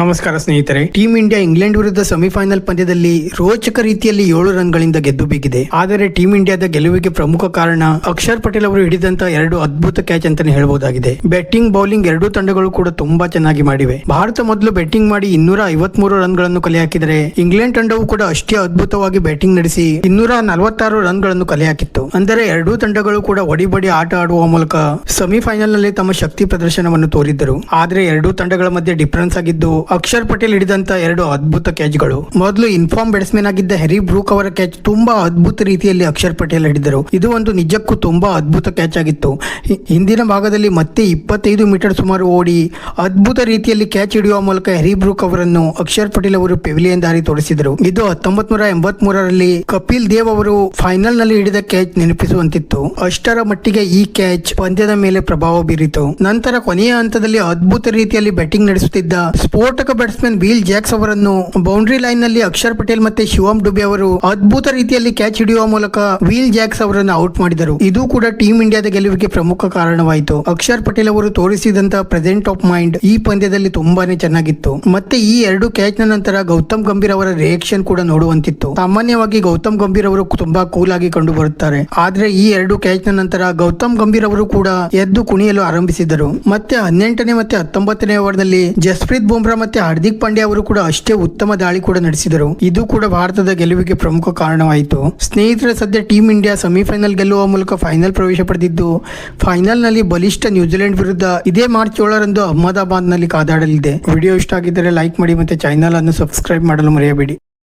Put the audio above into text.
ನಮಸ್ಕಾರ ಸ್ನೇಹಿತರೆ. Team India England ವಿರುದ್ಧ ಸೆಮಿಫೈನಲ್ ಪಂದ್ಯದಲ್ಲಿ ರೋಚಕ ರೀತಿಯಲ್ಲಿ 7 ರನ್ಗಳಿಂದ ಗೆದ್ದು ಬೀಗಿದೆ. ಆದರೆ ಟೀಂ ಇಂಡಿಯಾದ ಗೆಲುವಿಗೆ ಪ್ರಮುಖ ಕಾರಣ ಅಕ್ಷರ್ ಪಟೇಲ್ ಅವರು ಹಿಡಿದಂತ 2 ಅದ್ಭುತ ಕ್ಯಾಚ್ ಅಂತಾನೆ ಹೇಳಬಹುದಾಗಿದೆ. ಬ್ಯಾಟಿಂಗ್ ಬೌಲಿಂಗ್ ಎರಡೂ ತಂಡಗಳು ಕೂಡ ತುಂಬಾ ಚೆನ್ನಾಗಿ ಮಾಡಿವೆ. ಭಾರತ ಮೊದಲು ಬ್ಯಾಟಿಂಗ್ ಮಾಡಿ 253 ರನ್ಗಳನ್ನು ಕಲೆ ಹಾಕಿದರೆ ಇಂಗ್ಲೆಂಡ್ ತಂಡವು ಕೂಡ ಅಷ್ಟೇ ಅದ್ಭುತವಾಗಿ ಬ್ಯಾಟಿಂಗ್ ನಡೆಸಿ 246 ರನ್ಗಳನ್ನು ಕಲೆ ಹಾಕಿತ್ತು. ಅಂದರೆ ಎರಡೂ ತಂಡಗಳು ಕೂಡ ಒಡಿಬಡಿ ಆಟ ಆಡುವ ಮೂಲಕ ಸೆಮಿಫೈನಲ್ ನಲ್ಲಿ ತಮ್ಮ ಶಕ್ತಿ ಪ್ರದರ್ಶನವನ್ನು ತೋರಿದ್ದರು. ಆದರೆ ಎರಡೂ ತಂಡಗಳ ಮಧ್ಯೆ ಡಿಫರೆನ್ಸ್ ಆಗಿದ್ದು ಅಕ್ಷರ್ ಪಟೇಲ್ ಹಿಡಿದಂತ 2 ಅದ್ಭುತ ಕ್ಯಾಚ್ಗಳು. ಮೊದಲು ಇನ್ಫಾರ್ಮ್ ಬ್ಯಾಟ್ಸ್ಮನ್ ಆಗಿದ್ದ ಹ್ಯಾರಿ ಬ್ರೂಕ್ ಅವರ ಕ್ಯಾಚ್ ತುಂಬಾ ಅದ್ಭುತ ರೀತಿಯಲ್ಲಿ ಅಕ್ಷರ್ ಪಟೇಲ್ ಹಿಡಿದರು. ಇದು ಒಂದು ನಿಜಕ್ಕೂ ತುಂಬಾ ಅದ್ಭುತ ಕ್ಯಾಚ್ ಆಗಿತ್ತು. ಹಿಂದಿನ ಭಾಗದಲ್ಲಿ ಮತ್ತೆ 25 ಮೀಟರ್ ಸುಮಾರು ಓಡಿ ಅದ್ಭುತ ರೀತಿಯಲ್ಲಿ ಕ್ಯಾಚ್ ಹಿಡಿಯುವ ಮೂಲಕ ಹ್ಯಾರಿ ಬ್ರೂಕ್ ಅವರನ್ನು ಅಕ್ಷರ್ ಪಟೇಲ್ ಅವರು ಪೆವಿಲಿಯನ್ ದಾರಿ ತೋರಿಸಿದರು. ಇದು 1983ರಲ್ಲಿ ಕಪಿಲ್ ದೇವ್ ಅವರು ಫೈನಲ್ ನಲ್ಲಿ ಹಿಡಿದ ಕ್ಯಾಚ್ ನೆನಪಿಸುವಂತಿತ್ತು. ಅಷ್ಟರ ಮಟ್ಟಿಗೆ ಈ ಕ್ಯಾಚ್ ಪಂದ್ಯದ ಮೇಲೆ ಪ್ರಭಾವ ಬೀರಿತು. ನಂತರ ಕೊನೆಯ ಹಂತದಲ್ಲಿ ಅದ್ಭುತ ರೀತಿಯಲ್ಲಿ ಬ್ಯಾಟಿಂಗ್ ನಡೆಸುತ್ತಿದ್ದ ಸ್ಫೋಟಕ ಬ್ಯಾಟ್ಸ್ಮನ್ ವಿಲ್ ಜಾಕ್ಸ್ ಅವರನ್ನು ಬೌಂಡ್ರಿ ಲೈನ್ ನಲ್ಲಿ ಅಕ್ಷರ್ ಪಟೇಲ್ ಮತ್ತೆ ಶಿವಮ್ ಡುಬೆ ಅವರು ಅದ್ಭುತ ರೀತಿಯಲ್ಲಿ ಕ್ಯಾಚ್ ಹಿಡಿಯುವ ಮೂಲಕ ವಿಲ್ ಜಾಕ್ಸ್ ಅವರನ್ನು ಔಟ್ ಮಾಡಿದರು. ಇದು ಕೂಡ ಟೀಂ ಇಂಡಿಯಾದ ಗೆಲುವಿಗೆ ಪ್ರಮುಖ ಕಾರಣವಾಯಿತು. ಅಕ್ಷರ್ ಪಟೇಲ್ ಅವರು ತೋರಿಸಿದಂತಹ ಪ್ರೆಸೆಂಟ್ ಆಫ್ ಮೈಂಡ್ ಈ ಪಂದ್ಯದಲ್ಲಿ ತುಂಬಾನೇ ಚೆನ್ನಾಗಿತ್ತು. ಮತ್ತೆ ಈ 2 ಕ್ಯಾಚ್ ನ ನಂತರ ಗೌತಮ್ ಗಂಭೀರ್ ಅವರ ರಿಯಾಕ್ಷನ್ ಕೂಡ ನೋಡುವಂತಿತ್ತು. ಸಾಮಾನ್ಯವಾಗಿ ಗೌತಮ್ ಗಂಭೀರ್ ಅವರು ತುಂಬಾ ಕೂಲ್ ಆಗಿ ಕಂಡು ಬರುತ್ತಾರೆ. ಆದ್ರೆ ಈ 2 ಕ್ಯಾಚ್ ನ ನಂತರ ಗೌತಮ್ ಗಂಭೀರ್ ಅವರು ಕೂಡ ಎದ್ದು ಕುಣಿಯಲು ಆರಂಭಿಸಿದರು. ಮತ್ತೆ 18ನೇ ಮತ್ತೆ 19ನೇ ಓವರ್ನಲ್ಲಿ ಜಸ್ಪ್ರೀತ್ ಬುಮ್ರಾ ಮತ್ತೆ ಹಾರ್ದಿಕ್ ಪಾಂಡ್ಯ ಅವರು ಕೂಡ ಅಷ್ಟೇ ಉತ್ತಮ ದಾಳಿ ಕೂಡ ನಡೆಸಿದರು. ಇದು ಕೂಡ ಭಾರತದ ಗೆಲುವಿಗೆ ಪ್ರಮುಖ ಕಾರಣವಾಯಿತು. ಸ್ನೇಹಿತರೆ, ಸದ್ಯ ಟೀಂ ಇಂಡಿಯಾ ಸೆಮಿಫೈನಲ್ ಗೆಲ್ಲುವ ಮೂಲಕ ಫೈನಲ್ ಪ್ರವೇಶ ಪಡೆದಿದ್ದು ಫೈನಲ್ ನಲ್ಲಿ ಬಲಿಷ್ಠ ನ್ಯೂಜಿಲೆಂಡ್ ವಿರುದ್ಧ ಇದೇ ಮಾರ್ಚ್ 7ರಂದು ಅಹಮದಾಬಾದ್ ನಲ್ಲಿ ಕಾದಾಡಲಿದೆ. ವಿಡಿಯೋ ಇಷ್ಟ ಆಗಿದ್ದರೆ ಲೈಕ್ ಮಾಡಿ ಮತ್ತೆ ಚಾನೆಲ್ ಅನ್ನು ಸಬ್ಸ್ಕ್ರೈಬ್ ಮಾಡಲು ಮರೆಯಬೇಡಿ.